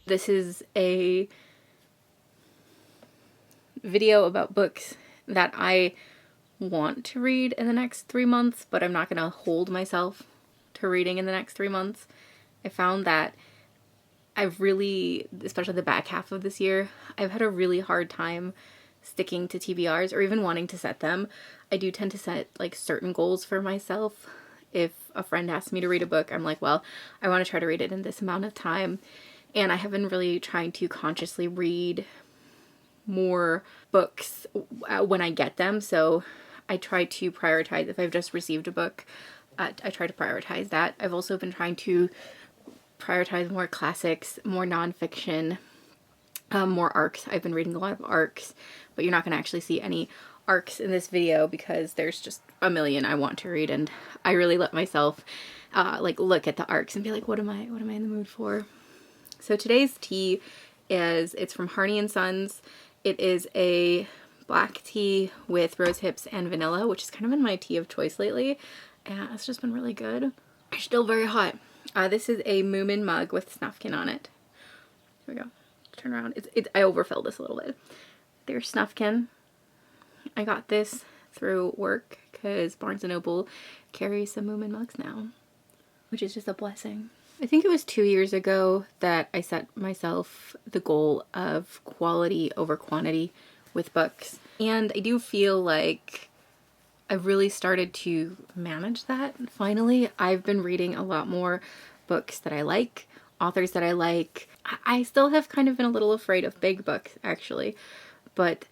This is a video about books that I want to read in the next 3 months, but I'm not going to hold myself to reading in the next 3 months. I found that I've really, especially the back half of this year, I've had a really hard time sticking to TBRs or even wanting to set them. I do tend to set like certain goals for myself. If a friend asks me to read a book, I'm like, well, I want to try to read it in this amount of time. And I have been really trying to consciously read more books when I get them. So I try to prioritize, if I've just received a book, I try to prioritize that. I've also been trying to prioritize more classics, more nonfiction, more arcs. I've been reading a lot of arcs, but you're not going to actually see any arcs in this video because there's just a million I want to read, and I really let myself like look at the arcs and be like, what am I in the mood for? So today's tea it's from Harney & Sons. It is a black tea with rose hips and vanilla, which has kind of been my tea of choice lately, and it's just been really good. It's still very hot. This is a Moomin mug with Snufkin on it. Here we go. Turn around. I overfilled this a little bit. There's Snufkin. I got this through work because Barnes & Noble carries some Moomin mugs now, which is just a blessing. I think it was 2 years ago that I set myself the goal of quality over quantity with books. And I do feel like I've really started to manage that. Finally, I've been reading a lot more books that I like, authors that I like. I still have kind of been a little afraid of big books, actually, but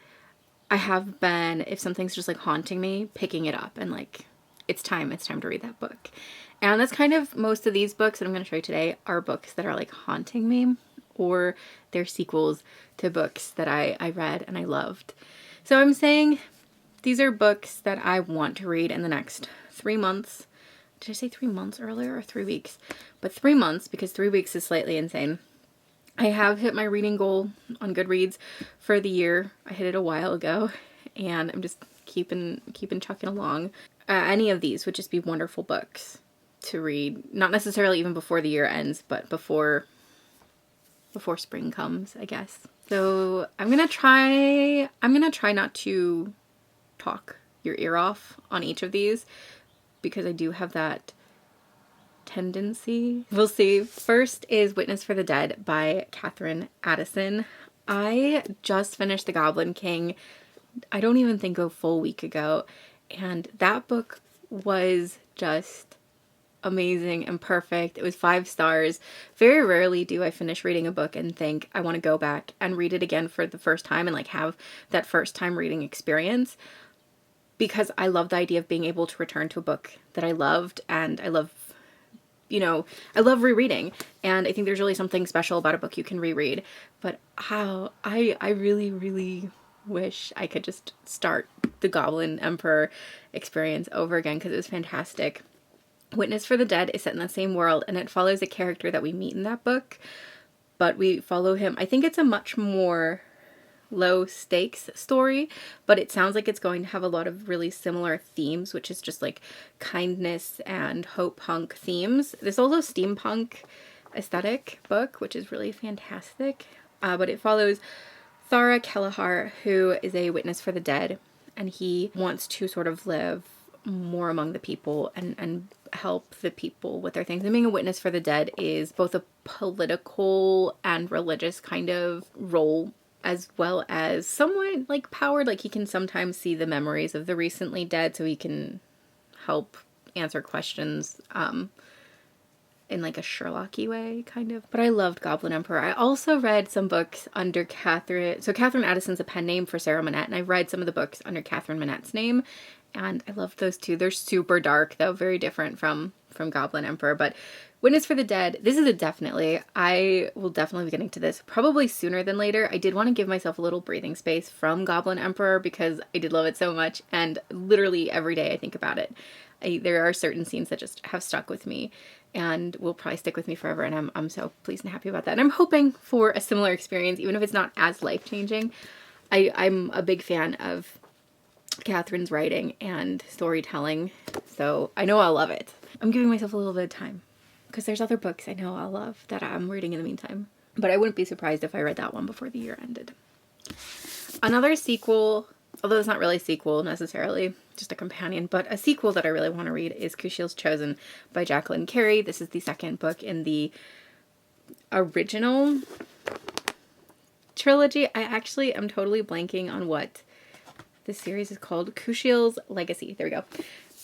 I have been, if something's just like haunting me, picking it up and like, it's time to read that book. And that's kind of most of these books that I'm going to show you today are books that are like haunting me, or they're sequels to books that I read and I loved. So I'm saying these are books that I want to read in the next 3 months. Did I say 3 months earlier or 3 weeks? But 3 months, because 3 weeks is slightly insane. I have hit my reading goal on Goodreads for the year. I hit it a while ago, and I'm just keeping chucking along. Any of these would just be wonderful books to read. Not necessarily even before the year ends, but before spring comes, I guess. So I'm gonna try not to talk your ear off on each of these, because I do have that tendency. We'll see. First is Witness for the Dead by Catherine Addison. I just finished The Goblin King, I don't even think a full week ago, and that book was just amazing and perfect. It was 5 stars. Very rarely do I finish reading a book and think I want to go back and read it again for the first time and like have that first time reading experience, because I love the idea of being able to return to a book that I loved, and I love rereading, and I think there's really something special about a book you can reread. But how I really, really wish I could just start the Goblin Emperor experience over again, because it was fantastic. Witness for the Dead is set in the same world, and it follows a character that we meet in that book, but we follow him. I think it's a much more low stakes story, but it sounds like it's going to have a lot of really similar themes, which is just like kindness and hope punk themes. There's also steampunk aesthetic book, which is really fantastic. But it follows Thara Kelleher, who is a witness for the dead, and he wants to sort of live more among the people and help the people with their things. And being a witness for the dead is both a political and religious kind of role, as well as somewhat like powered. Like he can sometimes see the memories of the recently dead, so he can help answer questions in like a Sherlocky way, kind of. But I loved Goblin Emperor. I also read some books under Catherine. So Catherine Addison's a pen name for Sarah Manette, and I read some of the books under Catherine Manette's name, and I loved those too. They're super dark, though, very different from Goblin Emperor. But Witness for the Dead, this is a definitely. I will definitely be getting to this probably sooner than later. I did want to give myself a little breathing space from Goblin Emperor because I did love it so much, and literally every day I think about it. There are certain scenes that just have stuck with me and will probably stick with me forever, and I'm so pleased and happy about that. And I'm hoping for a similar experience, even if it's not as life-changing. I'm a big fan of Catherine's writing and storytelling, so I know I'll love it. I'm giving myself a little bit of time because there's other books I know I'll love that I'm reading in the meantime. but I wouldn't be surprised if I read that one before the year ended. Another sequel, although it's not really a sequel necessarily, just a companion, but a sequel that I really want to read is Cils Chosen by Jacqueline Carey. This is the second book in the original trilogy. I actually am totally blanking on what this series is called. Cils Legacy. There we go.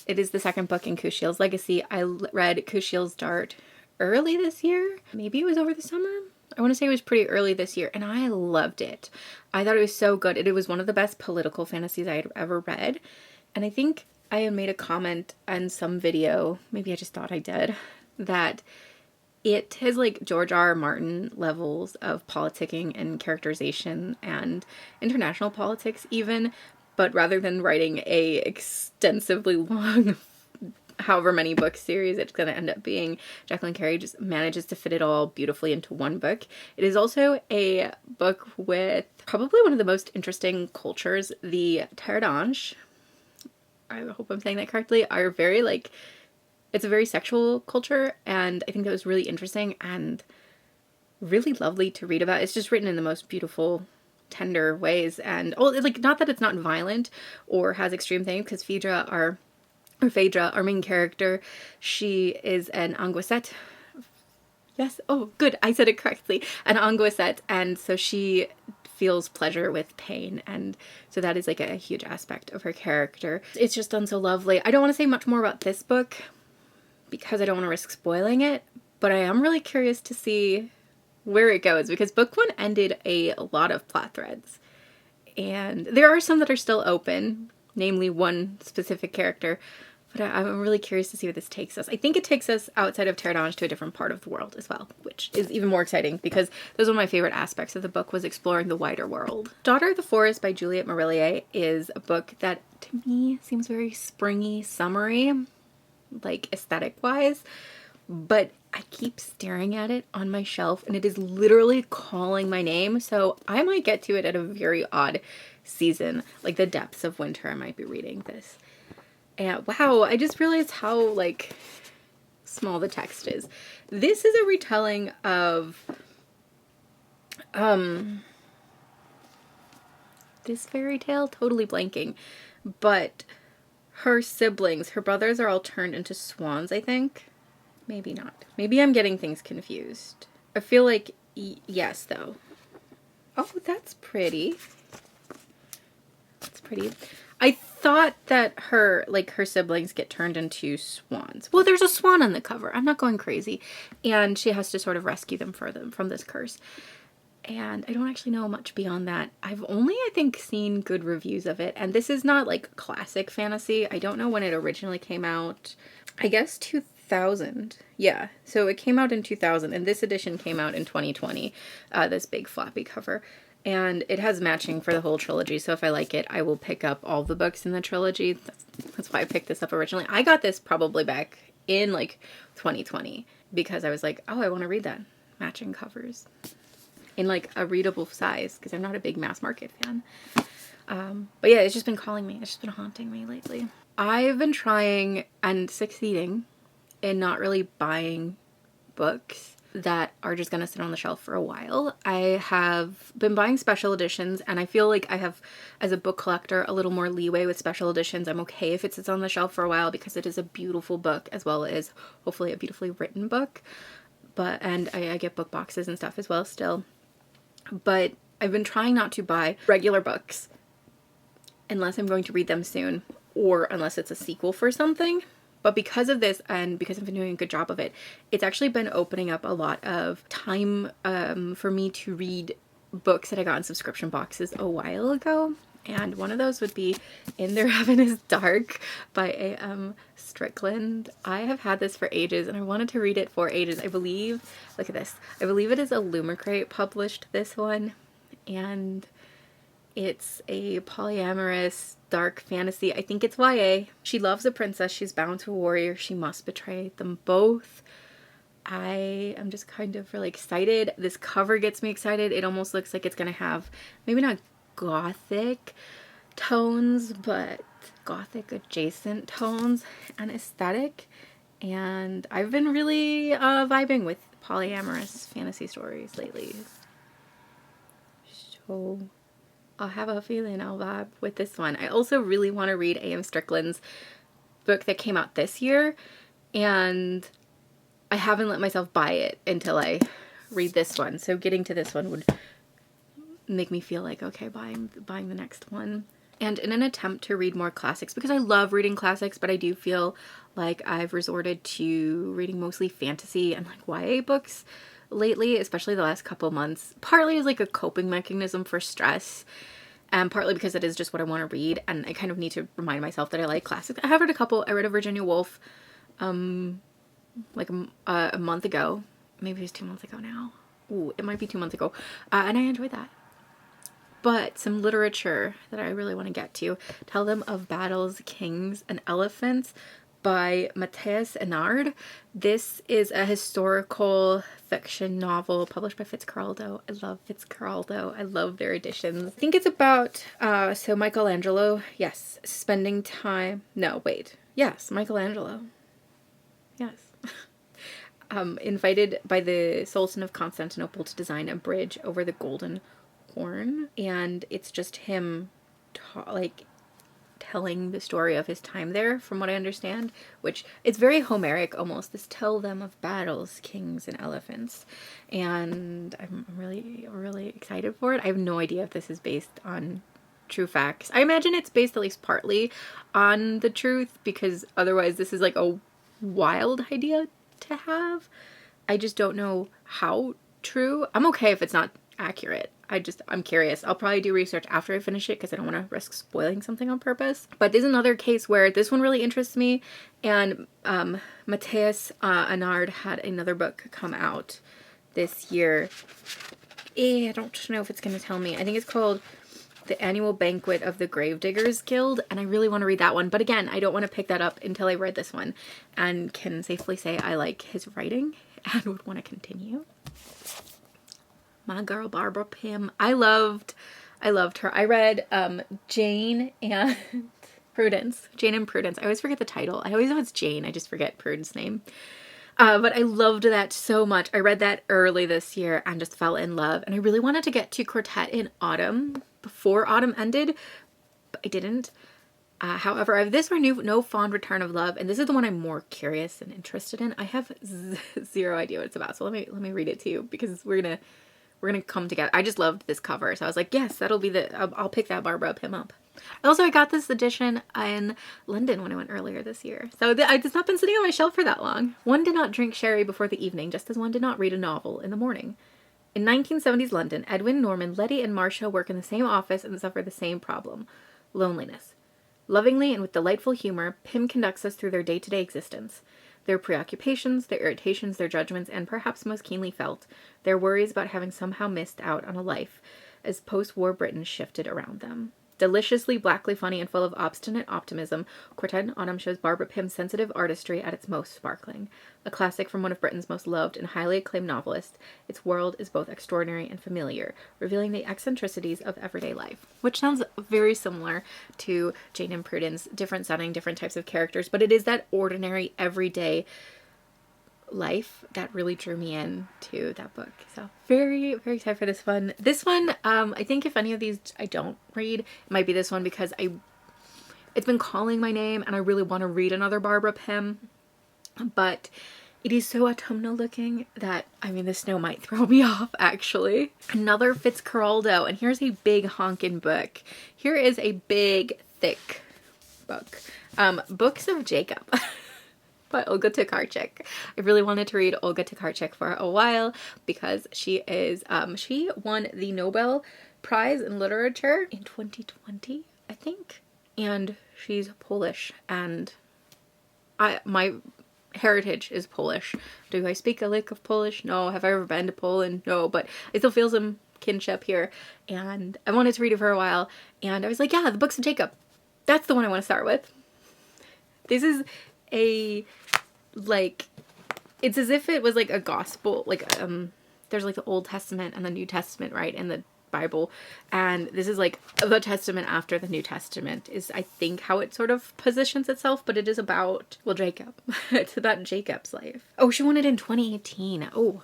It is the second book in Cils Legacy. I read Cils Dart early this year. Maybe it was over the summer. I want to say it was pretty early this year, and I loved it. I thought it was so good. It was one of the best political fantasies I had ever read, and I think I had made a comment on some video, maybe I just thought I did, that it has like George R. R. Martin levels of politicking and characterization and international politics even, but rather than writing a extensively long however many book series it's going to end up being, Jacqueline Carey just manages to fit it all beautifully into one book. It is also a book with probably one of the most interesting cultures. The Terre I hope I'm saying that correctly, are very like, it's a very sexual culture, and I think that was really interesting and really lovely to read about. It's just written in the most beautiful, tender ways, and like, not that it's not violent or has extreme things, because Phaedra, our main character, she is an Anguissette. Yes, oh good, I said it correctly. An Anguissette, and so she feels pleasure with pain, and so that is like a huge aspect of her character. It's just done so lovely. I don't want to say much more about this book because I don't want to risk spoiling it, but I am really curious to see where it goes, because book one ended a lot of plot threads, and there are some that are still open, namely one specific character, but I'm really curious to see where this takes us. I think it takes us outside of Terre to a different part of the world as well, which is even more exciting because that was one of my favorite aspects of the book, was exploring the wider world. Daughter of the Forest by Juliette Marillier is a book that to me seems very springy, summery, like aesthetic-wise, but I keep staring at it on my shelf and it is literally calling my name, so I might get to it at a very odd season, like the depths of winter I might be reading this. And wow, I just realized how like small the text is. This is a retelling of this fairy tale, totally blanking, but her siblings, her brothers are all turned into swans, I think. Maybe not. Maybe I'm getting things confused. I feel like yes though. Oh, that's pretty. That's pretty. I thought that her siblings get turned into swans. Well, there's a swan on the cover. I'm not going crazy. And she has to sort of rescue them from this curse. And I don't actually know much beyond that. I've only, I think, seen good reviews of it. And this is not like classic fantasy. I don't know when it originally came out. I guess 2000. Yeah. So it came out in 2000 and this edition came out in 2020. This big floppy cover. And it has matching for the whole trilogy, so if I like it, I will pick up all the books in the trilogy. That's why I picked this up originally. I got this probably back in, like, 2020, because I was like, oh, I want to read that. Matching covers. In, like, a readable size, because I'm not a big mass market fan. But yeah, it's just been calling me. It's just been haunting me lately. I've been trying and succeeding in not really buying books that are just gonna sit on the shelf for a while. I have been buying special editions, and I feel like I have, as a book collector, a little more leeway with special editions. I'm okay if it sits on the shelf for a while because it is a beautiful book, as well as hopefully a beautifully written book. And I get book boxes and stuff as well still. But I've been trying not to buy regular books unless I'm going to read them soon, or unless it's a sequel for something. But because of this, and because I've been doing a good job of it, it's actually been opening up a lot of time for me to read books that I got in subscription boxes a while ago. And one of those would be In Their Heaven is Dark by A.M. Strickland. I have had this for ages, and I wanted to read it for ages. I believe, look at this, I believe it is Illumicrate published this one. And it's a polyamorous dark fantasy. I think it's YA. She loves a princess. She's bound to a warrior. She must betray them both. I am just kind of really excited. This cover gets me excited. It almost looks like it's going to have maybe not gothic tones, but gothic adjacent tones and aesthetic. And I've been really vibing with polyamorous fantasy stories lately. So I'll have a feeling I'll vibe with this one. I also really want to read A.M. Strickland's book that came out this year, and I haven't let myself buy it until I read this one. So getting to this one would make me feel like, okay, buying the next one. And in an attempt to read more classics, because I love reading classics, but I do feel like I've resorted to reading mostly fantasy and like YA books lately, especially the last couple months, partly as like a coping mechanism for stress, and partly because it is just what I want to read, and I kind of need to remind myself that I like classics. I have read a couple. I read a Virginia Woolf like a month ago. Maybe it was 2 months ago now. Ooh, it might be 2 months ago. And I enjoyed that. But some literature that I really want to get to. Tell Them of Battles, Kings, and Elephants by Matthias Enard. This is a historical fiction novel published by Fitzcarraldo. I love Fitzcarraldo. I love their editions. I think it's about, so Michelangelo, yes, spending time, no, wait, yes, Michelangelo, yes. Invited by the Sultan of Constantinople to design a bridge over the Golden Horn, and it's just him like telling the story of his time there, from what I understand, which it's very Homeric almost, this tell them of battles, kings, and elephants, and I'm really excited for it. I have no idea if this is based on true facts. I imagine it's based at least partly on the truth, because otherwise this is like a wild idea to have. I just don't know how true. I'm okay if it's not accurate. I'm curious. I'll probably do research after I finish it because I don't want to risk spoiling something on purpose. But this is another case where this one really interests me, and Matthias Enard had another book come out this year. I don't know if it's going to tell me. I think it's called The Annual Banquet of the Gravediggers Guild, and I really want to read that one. But again, I don't want to pick that up until I read this one and can safely say I like his writing and would want to continue. My girl Barbara Pym. I loved her. I read Jane and Prudence. Jane and Prudence. I always forget the title. I always know it's Jane. I just forget Prudence's name. But I loved that so much. I read that early this year and just fell in love. And I really wanted to get to Cortet in autumn, before autumn ended, but I didn't. However, I have this or No Fond Return of Love, and this is the one I'm more curious and interested in. I have zero idea what it's about, so let me read it to you, because we're gonna come together. I just loved this cover, so I was like, yes, that'll be I'll pick that Barbara Pym up. Also, I got this edition in London when I went earlier this year, so it's not been sitting on my shelf for that long. One did not drink sherry before the evening, just as one did not read a novel in the morning. In 1970s London, Edwin, Norman, Letty, and Marcia work in the same office and suffer the same problem: loneliness. Lovingly and with delightful humor, Pym conducts us through their day-to-day existence. Their preoccupations, their irritations, their judgments, and perhaps most keenly felt, their worries about having somehow missed out on a life as post-war Britain shifted around them. Deliciously, blackly funny, and full of obstinate optimism, Cortet in Autumn shows Barbara Pym's sensitive artistry at its most sparkling. A classic from one of Britain's most loved and highly acclaimed novelists, its world is both extraordinary and familiar, revealing the eccentricities of everyday life. Which sounds very similar to Jane and Prudence, different setting, different types of characters, but it is that ordinary, everyday life that really drew me in to that book. So very excited for this one. This one, I think if any of these I don't read, it might be this one, because it's been calling my name and I really want to read another Barbara Pym, but it is so autumnal looking that, I mean, the snow might throw me off, actually. Another Fitzcarraldo, and here's a big honkin' book. Here is a big, thick book. Books of Jacob. By Olga Tokarczuk. I really wanted to read Olga Tokarczuk for a while, because she won the Nobel Prize in Literature in 2020, I think. And she's Polish, and my heritage is Polish. Do I speak a lick of Polish? No. Have I ever been to Poland? No, but I still feel some kinship here, and I wanted to read it for a while, and I was like, yeah, the Books of Jacob. That's the one I want to start with. This is it's as if it was like a gospel, there's like the Old Testament and the New Testament, right, in the Bible, and this is like the Testament after the New Testament is, I think, how it sort of positions itself, but it is about, well, Jacob. It's about Jacob's life. Oh, she won it in 2018. Oh,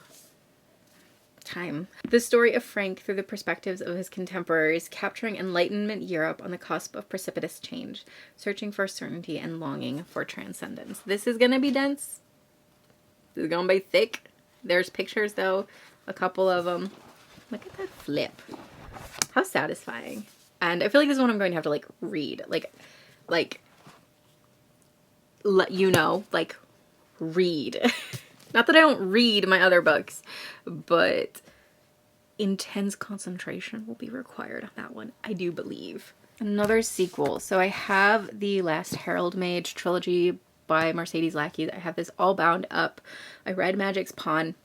time. The story of Frank through the perspectives of his contemporaries, capturing Enlightenment Europe on the cusp of precipitous change, searching for certainty and longing for transcendence. This is gonna be dense. This is gonna be thick. There's pictures though, a couple of them. Look at that flip. How satisfying. And I feel like this is one I'm going to have to like read. Like let you know, like read. Not that I don't read my other books, but intense concentration will be required on that one, I do believe. Another sequel. So I have the Last Herald Mage trilogy by Mercedes Lackey. I have this all bound up. I read Magic's Pawn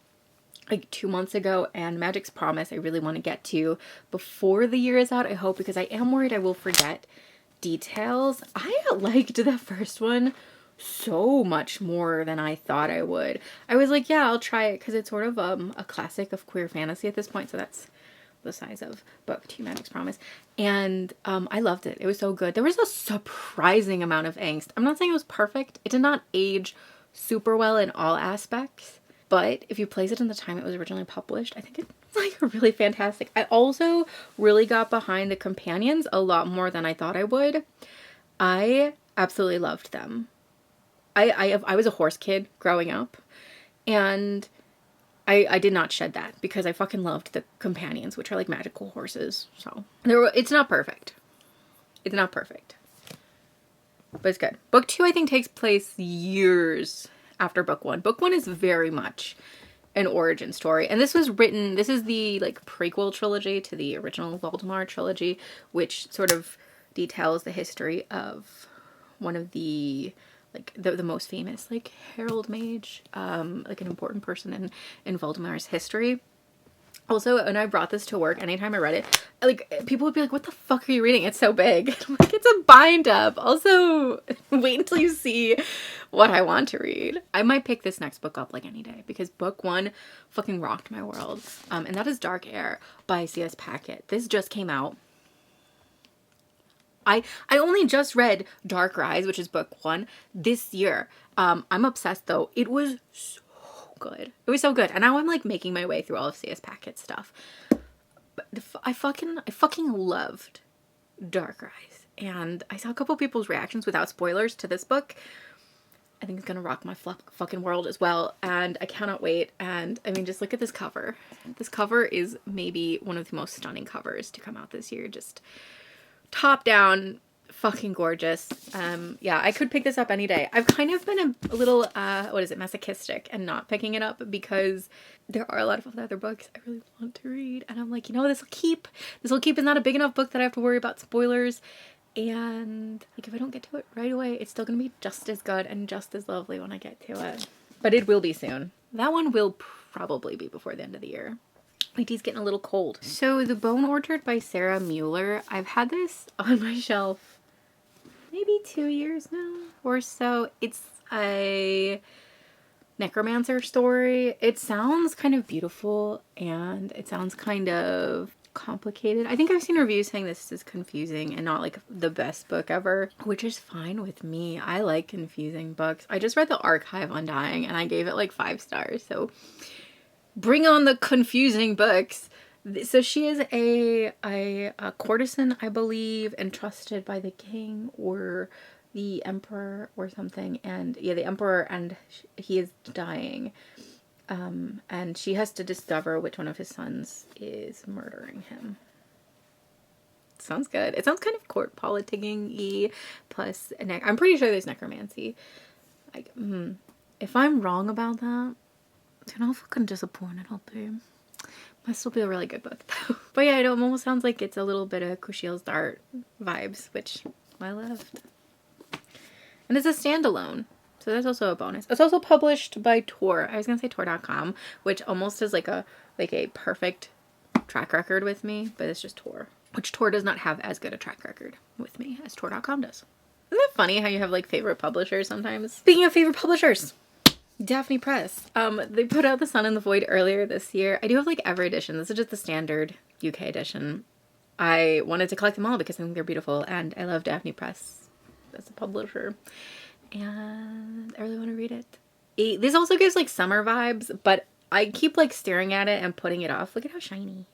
like 2 months ago, and Magic's Promise I really want to get to before the year is out, I hope, because I am worried I will forget details. I liked the first one so much more than I thought I would. I was like, yeah, I'll try it because it's sort of a classic of queer fantasy at this point, so that's the size of book 2, Magic's Promise. And I loved it. It was so good. There was a surprising amount of angst. I'm not saying it was perfect. It did not age super well in all aspects, but if you place it in the time it was originally published, I think it's like really fantastic. I also really got behind the companions a lot more than I thought I would. I absolutely loved them. I was a horse kid growing up, and I did not shed that because I fucking loved the companions, which are like magical horses. So it's not perfect. It's not perfect, but it's good. Book 2 I think takes place years after book 1. Book 1 is very much an origin story, and this was written, this is the like prequel trilogy to the original Voldemort trilogy, which sort of details the history of one of the like the most famous like Herald Mage, like an important person in Voldemort's history. Also, when I brought this to work, anytime I read it, like people would be like, what the fuck are you reading? It's so big. I'm like, it's a bind up. Also, wait until you see what I want to read. I might pick this next book up like any day because book 1 fucking rocked my world. And that is Dark Air by C.S. Packet. This just came out. I only just read Dark Rise, which is book 1, this year. I'm obsessed though. It was so good. It was so good. And now I'm like making my way through all of C.S. Packett's stuff. But I fucking loved Dark Rise. And I saw a couple people's reactions without spoilers to this book. I think it's gonna rock my fucking world as well. And I cannot wait. And I mean, just look at this cover. This cover is maybe one of the most stunning covers to come out this year. Just top down, fucking gorgeous. Yeah, I could pick this up any day. I've kind of been a little, masochistic and not picking it up because there are a lot of other books I really want to read. And I'm like, you know, this will keep. It's not a big enough book that I have to worry about spoilers. And like, if I don't get to it right away, it's still going to be just as good and just as lovely when I get to it. But it will be soon. That one will probably be before the end of the year. My tea's getting a little cold. So The Bone Orchard by Sarah Mueller. I've had this on my shelf maybe 2 years now or so. It's a necromancer story. It sounds kind of beautiful and it sounds kind of complicated. I think I've seen reviews saying this is confusing and not like the best book ever, which is fine with me. I like confusing books. I just read The Archive Undying and I gave it like 5 stars. So bring on the confusing books. So she is a courtesan, I believe, entrusted by the king or the emperor or something. And yeah, the emperor, and he is dying. And she has to discover which one of his sons is murdering him. Sounds good. It sounds kind of court politicking-y, plus I'm pretty sure there's necromancy. Like, if I'm wrong about that, then how fucking disappointed I'll be. Might still be a really good book though. But yeah, it almost sounds like it's a little bit of Kushil's Dart vibes, which I loved. And it's a standalone, so that's also a bonus. It's also published by Tor. I was gonna say Tor.com, which almost is like a perfect track record with me, but it's just Tor. Which Tor does not have as good a track record with me as Tor.com does. Isn't that funny how you have like favorite publishers sometimes? Speaking of favorite publishers, Daphne Press. They put out The Sun and the Void earlier this year. I do have like every edition. This is just the standard UK edition. I wanted to collect them all because I think they're beautiful and I love Daphne Press as a publisher. And I really want to read it. This also gives like summer vibes, but I keep like staring at it and putting it off. Look at how shiny.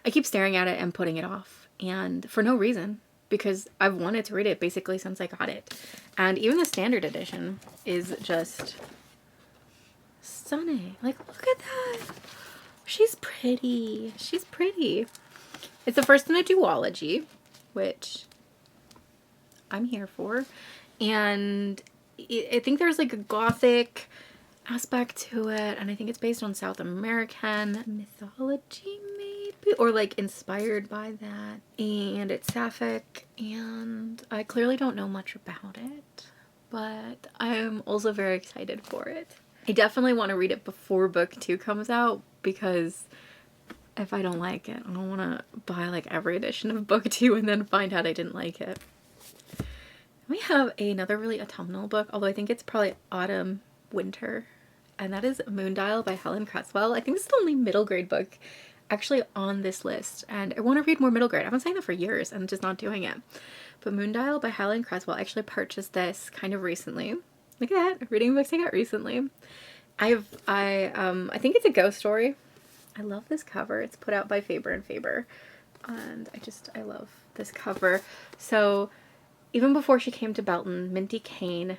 I keep staring at it and putting it off, and for no reason, because I've wanted to read it basically since I got it. And even the standard edition is just stunning. Like, look at that. She's pretty. She's pretty. It's the first in a duology, which I'm here for. And I think there's like a gothic aspect to it, and I think it's based on South American mythology, maybe, or like inspired by that. And it's sapphic, and I clearly don't know much about it, but I'm also very excited for it. I definitely want to read it before book 2 comes out, because if I don't like it, I don't want to buy like every edition of book 2 and then find out I didn't like it. We have another really autumnal book, although I think it's probably autumn, winter, and that is Moondial by Helen Cresswell. I think this is the only middle grade book actually on this list, and I want to read more middle grade. I've been saying that for years and just not doing it. But Moondial by Helen Cresswell, I actually purchased this kind of recently. Look at that, reading books I got recently. I think it's a ghost story. I love this cover. It's put out by Faber and Faber, and I love this cover. So even before she came to Belton, Minty Kaine,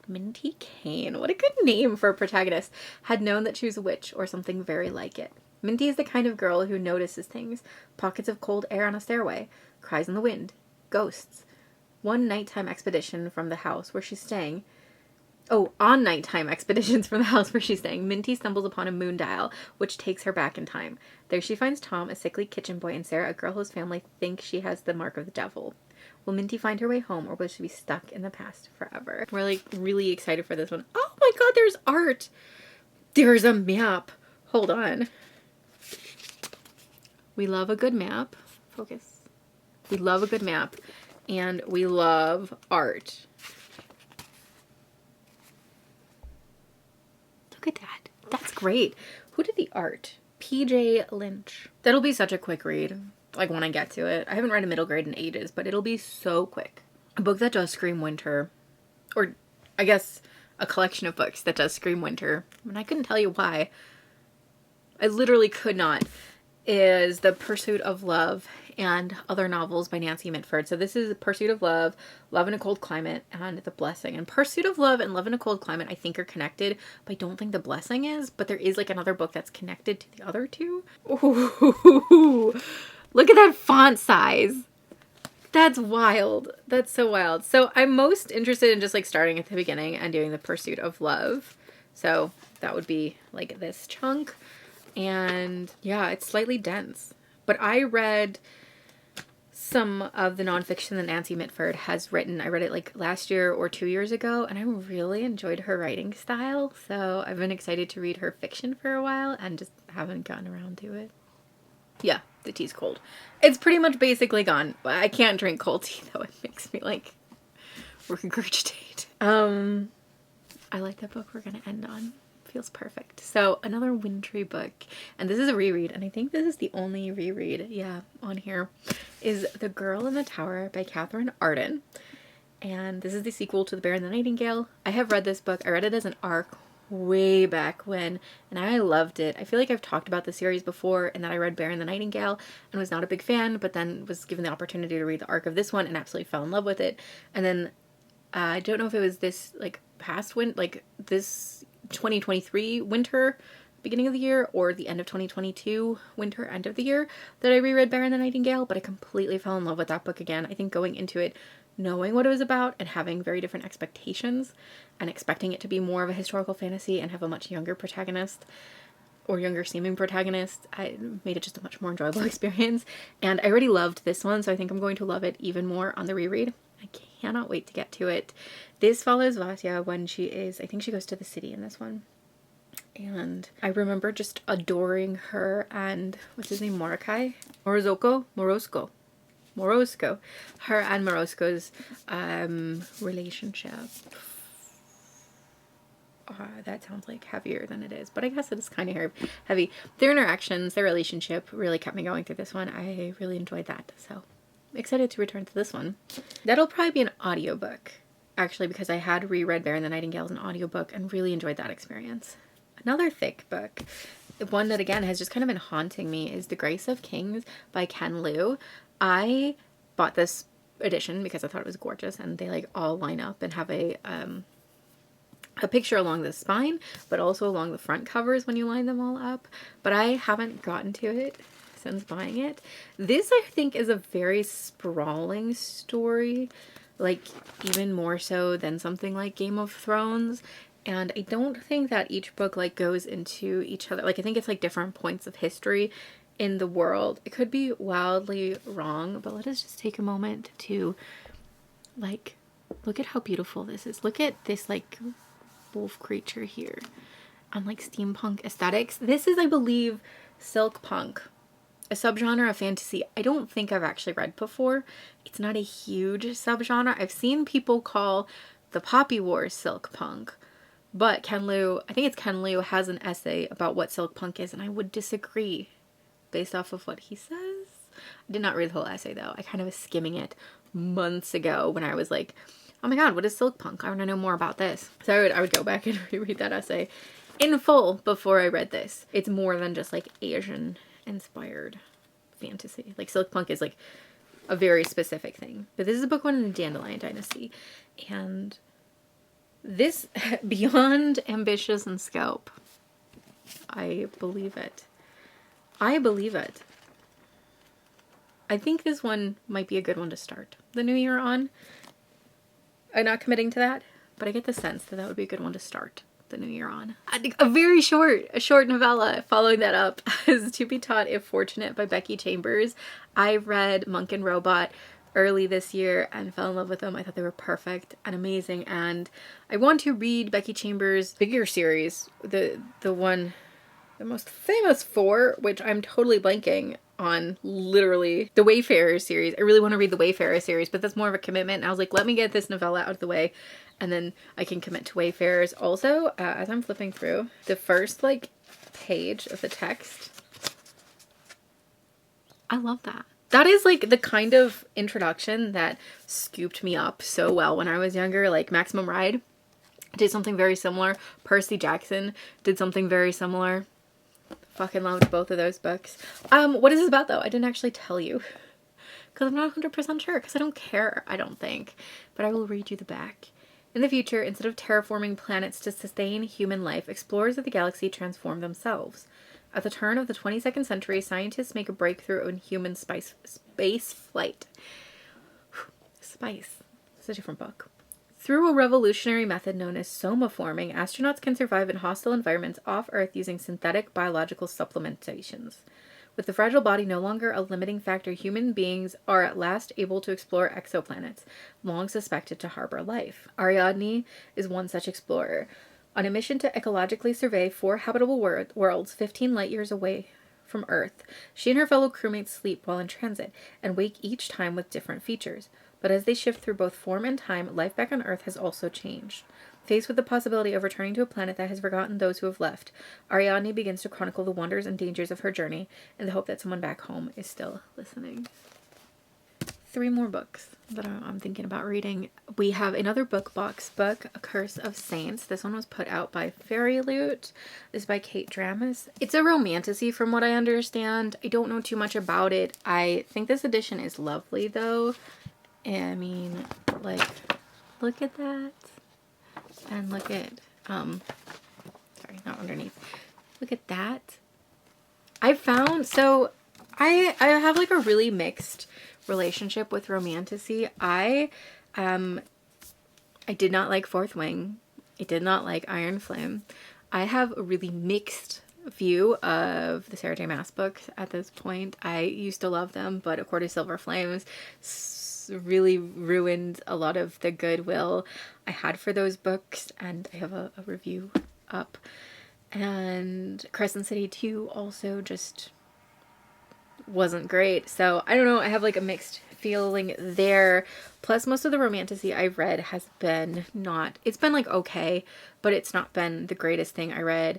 what a good name for a protagonist, had known that she was a witch or something very like it. Minty is the kind of girl who notices things: pockets of cold air on a stairway, cries in the wind, ghosts. On nighttime expeditions from the house where she's staying, Minty stumbles upon a moondial, which takes her back in time. There she finds Tom, a sickly kitchen boy, and Sarah, a girl whose family think she has the mark of the devil. Will Minty find her way home, or will she be stuck in the past forever? We're like really excited for this one. Oh my god, there's art! There's a map! Hold on. We love a good map. Focus. We love a good map. And we love art. Look at that. That's great. Who did the art? PJ Lynch. That'll be such a quick read. Like when I get to it. I haven't read a middle grade in ages, but it'll be so quick. A book that does scream winter. Or I guess a collection of books that does scream winter. And I couldn't tell you why. I literally could not. Is The Pursuit of Love and Other Novels by Nancy Mitford. So this is Pursuit of Love, Love in a Cold Climate, and The Blessing. And Pursuit of Love and Love in a Cold Climate I think are connected, but I don't think The Blessing is. But there is like another book that's connected to the other two. Ooh, look at that font size. That's wild. That's so wild. So I'm most interested in just like starting at the beginning and doing The Pursuit of Love. So that would be like this chunk. And yeah, it's slightly dense. But I read some of the nonfiction that Nancy Mitford has written. I read it like last year or 2 years ago, and I really enjoyed her writing style. So I've been excited to read her fiction for a while and just haven't gotten around to it. Yeah, the tea's cold. It's pretty much basically gone. I can't drink cold tea though. It makes me like regurgitate. I like that book we're gonna end on. Feels perfect. So another wintry book, and this is a reread, and I think this is the only reread, yeah, on here, is The Girl in the Tower by Catherine Arden. And this is the sequel to The Bear and the Nightingale. I have read this book. I read it as an ARC way back when, and I loved it. I feel like I've talked about the series before, and that I read Bear and the Nightingale and was not a big fan, but then was given the opportunity to read the ARC of this one and absolutely fell in love with it. And then I don't know if it was this like past this 2023 winter, beginning of the year, or the end of 2022 winter, end of the year, that I reread Bear and the Nightingale, but I completely fell in love with that book again. I think going into it knowing what it was about and having very different expectations and expecting it to be more of a historical fantasy and have a much younger protagonist or younger seeming protagonist, I made it just a much more enjoyable experience. And I already loved this one, so I think I'm going to love it even more on the reread. I cannot wait to get to it. This follows Vasya when she is, I think she goes to the city in this one. And I remember just adoring her and, what's his name, Morozko. Her and Morozko's relationship. That sounds like heavier than it is, but I guess it is kind of heavy. Their interactions, their relationship really kept me going through this one. I really enjoyed that, so excited to return to this one. That'll probably be an audiobook, actually, because I had reread Bear and the Nightingale as an audiobook and really enjoyed that experience. Another thick book, one that again has just kind of been haunting me, is The Grace of Kings by Ken Liu. I bought this edition because I thought it was gorgeous, and they like all line up and have a picture along the spine, but also along the front covers when you line them all up. But I haven't gotten to it since buying it. This, I think, is a very sprawling story, like even more so than something like Game of Thrones. And I don't think that each book like goes into each other. Like, I think it's like different points of history in the world. It could be wildly wrong, but let us just take a moment to like look at how beautiful this is. Look at this like wolf creature here on like steampunk aesthetics. This is, I believe, silk punk, a subgenre of fantasy I don't think I've actually read before. It's not a huge subgenre. I've seen people call the Poppy Wars silk punk, but Ken Liu, I think it's Ken Liu, has an essay about what silk punk is, and I would disagree based off of what he says. I did not read the whole essay though. I kind of was skimming it months ago when I was like, oh my god, what is silk punk? I want to know more about this. So I would go back and reread that essay in full before I read this. It's more than just like Asian inspired fantasy. Like silk punk is like a very specific thing. But this is a book one in the Dandelion Dynasty. And this, beyond ambitious in scope, I believe it. I believe it. I think this one might be a good one to start the new year on. I'm not committing to that, but I get the sense that that would be a good one to start the new year on. A very short novella following that up is To Be Taught If Fortunate by Becky Chambers. I read Monk and Robot early this year and fell in love with them. I thought they were perfect and amazing, and I want to read Becky Chambers' bigger series, the most famous for, which I'm totally blanking on, literally, the Wayfarer series. I really want to read the Wayfarer series, but that's more of a commitment. And I was like, let me get this novella out of the way, and then I can commit to Wayfarers. Also, as I'm flipping through, the first, like, page of the text, I love that. That is, like, the kind of introduction that scooped me up so well when I was younger. Like, Maximum Ride did something very similar. Percy Jackson did something very similar. Fucking loved both of those books. What is this about though? I didn't actually tell you because I'm not 100% sure, because I don't care, I don't think, but I will read you the back. In the future, instead of terraforming planets to sustain human life, explorers of the galaxy transform themselves. At the turn of the 22nd century, scientists make a breakthrough in human space flight. Spice. It's a different book. Through a revolutionary method known as somaforming, astronauts can survive in hostile environments off Earth using synthetic biological supplementations. With the fragile body no longer a limiting factor, human beings are at last able to explore exoplanets, long suspected to harbor life. Ariadne is one such explorer. On a mission to ecologically survey 4 habitable worlds 15 light years away from Earth, she and her fellow crewmates sleep while in transit, and wake each time with different features. But as they shift through both form and time, life back on Earth has also changed. Faced with the possibility of returning to a planet that has forgotten those who have left, Ariadne begins to chronicle the wonders and dangers of her journey in the hope that someone back home is still listening. 3 more books that I'm thinking about reading. We have another book box book, A Curse of Saints. This one was put out by Fairy Loot. This is by Kate Dramas. It's a romantasy from what I understand. I don't know too much about it. I think this edition is lovely though. I mean, like, look at that, and look at, sorry, not underneath, look at that. I found, so, I have, like, a really mixed relationship with romantasy. I did not like Fourth Wing. I did not like Iron Flame. I have a really mixed view of the Sarah J. Maas books at this point. I used to love them, but A Court of Silver Flames really ruined a lot of the goodwill I had for those books, and I have a review up. And Crescent City 2 also just wasn't great. So I don't know, I have like a mixed feeling there. Plus most of the romantasy I've read has been it's been like okay, but it's not been the greatest thing. I read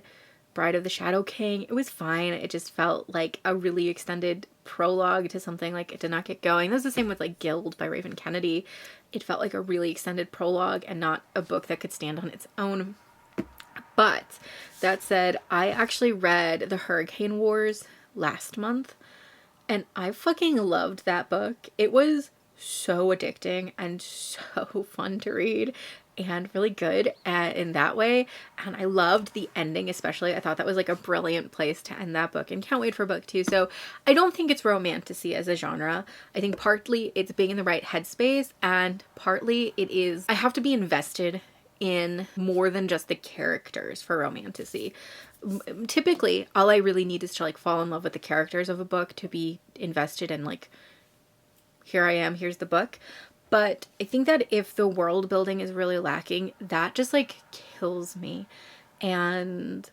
Bride of the Shadow King. It was fine. It just felt like a really extended prologue to something. Like, it did not get going. That was the same with like Guild by Raven Kennedy. It felt like a really extended prologue and not a book that could stand on its own. But that said, I actually read The Hurricane Wars last month, and I fucking loved that book. It was so addicting and so fun to read and really good in that way. And I loved the ending especially. I thought that was like a brilliant place to end that book, and can't wait for book 2. So I don't think it's romantasy as a genre. I think partly it's being in the right headspace, and partly it is I have to be invested in more than just the characters for romantasy. Typically, all I really need is to like fall in love with the characters of a book to be invested in, like, here I am, here's the book. But I think that if the world building is really lacking, that just like kills me. And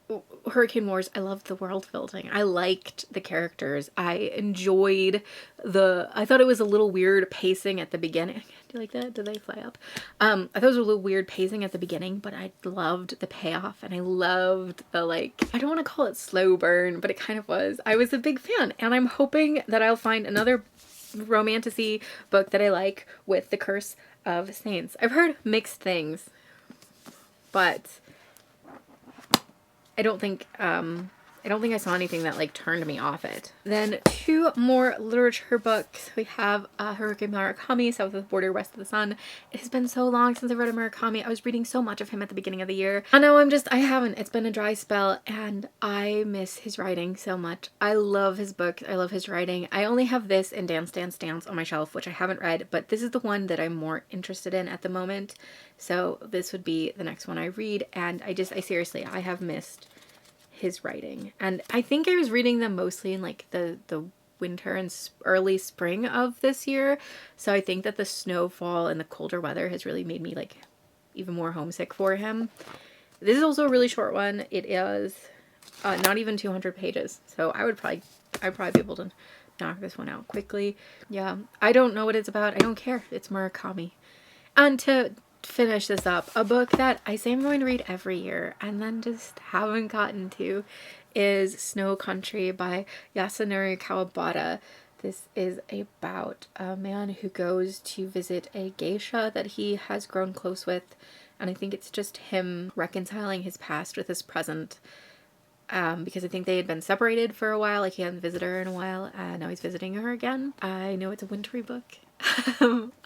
Hurricane Wars, I loved the world building. I liked the characters. I enjoyed I thought it was a little weird pacing at the beginning. Do you like that? Did they fly up? I thought it was a little weird pacing at the beginning, but I loved the payoff, and I loved the, like, I don't want to call it slow burn, but it kind of was. I was a big fan, and I'm hoping that I'll find another romantasy book that I like with The Curse of Saints. I've heard mixed things, but I don't think I saw anything that like turned me off it. Then 2 more literature books. We have Haruki Murakami, South of the Border, West of the Sun. It has been so long since I read a Murakami. I was reading so much of him at the beginning of the year. I know I haven't. It's been a dry spell, and I miss his writing so much. I love his books. I love his writing. I only have this and Dance, Dance, Dance on my shelf, which I haven't read, but this is the one that I'm more interested in at the moment. So this would be the next one I read, and I seriously, I have missed his writing. And I think I was reading them mostly in like the winter and early spring of this year. So I think that the snowfall and the colder weather has really made me like even more homesick for him. This is also a really short one. It is not even 200 pages. So I'd probably be able to knock this one out quickly. Yeah, I don't know what it's about. I don't care. It's Murakami. And to finish this up, a book that I say I'm going to read every year and then just haven't gotten to is Snow Country by Yasunori Kawabata. This is about a man who goes to visit a geisha that he has grown close with, and I think it's just him reconciling his past with his present, because I think they had been separated for a while, like he hadn't visited her in a while, and now he's visiting her again. I know it's a wintry book.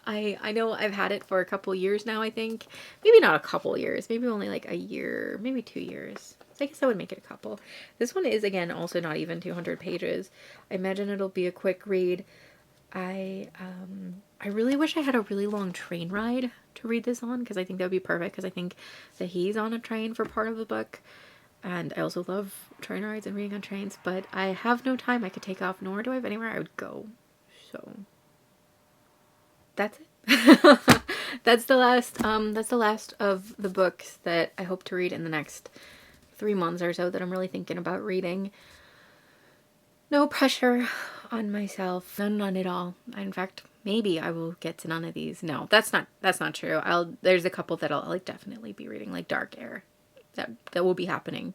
I know I've had it for a couple years now, I think. Maybe not a couple years, maybe only like a year, maybe 2 years. I guess I would make it a couple. This one is, again, also not even 200 pages. I imagine it'll be a quick read. I really wish I had a really long train ride to read this on, because I think that would be perfect, because I think that he's on a train for part of the book. And I also love train rides and reading on trains, but I have no time I could take off, nor do I have anywhere I would go. So that's it. That's the last of the books that I hope to read in the next 3 months or so that I'm really thinking about reading. No pressure on myself. None at all. In fact, maybe I will get to none of these. No, that's not true. There's a couple that I'll like definitely be reading, like Dark Air. That will be happening.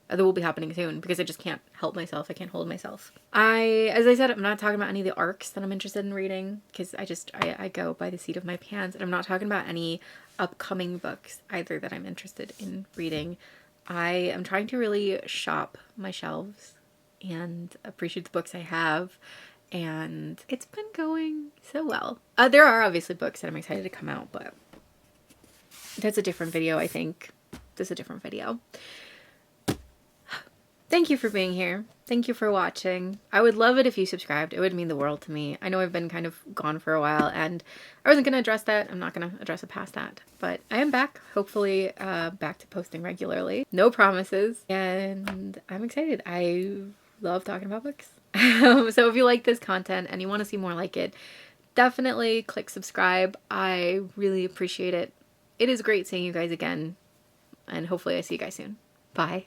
That will be happening soon, because I just can't help myself. I can't hold myself. As I said, I'm not talking about any of the arcs that I'm interested in reading, because I go by the seat of my pants, and I'm not talking about any upcoming books either that I'm interested in reading. I am trying to really shop my shelves and appreciate the books I have, and it's been going so well. There are obviously books that I'm excited to come out, but that's a different video, I think. That's a different video. Thank you for being here. Thank you for watching. I would love it if you subscribed. It would mean the world to me. I know I've been kind of gone for a while, and I wasn't going to address that. I'm not going to address it past that. But I am back, hopefully back to posting regularly. No promises. And I'm excited. I love talking about books. So if you like this content and you want to see more like it, definitely click subscribe. I really appreciate it. It is great seeing you guys again. And hopefully I see you guys soon. Bye.